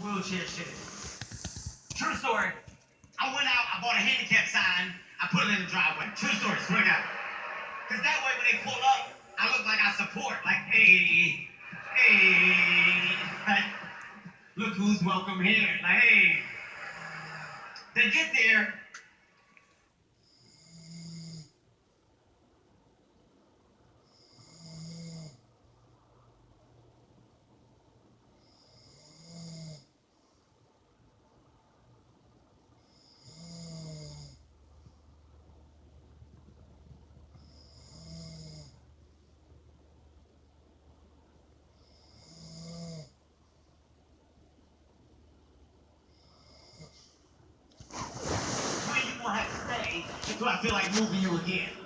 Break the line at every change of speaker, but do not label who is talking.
Wheelchair shit. True story.
I went out, I bought a handicap sign, I put it in the driveway. True story, swear to God. Because that way when they pull up, I look like I support. Like, hey, like, look who's welcome here. Like, hey. They get there. When you gonna have to stay until I feel like moving you again?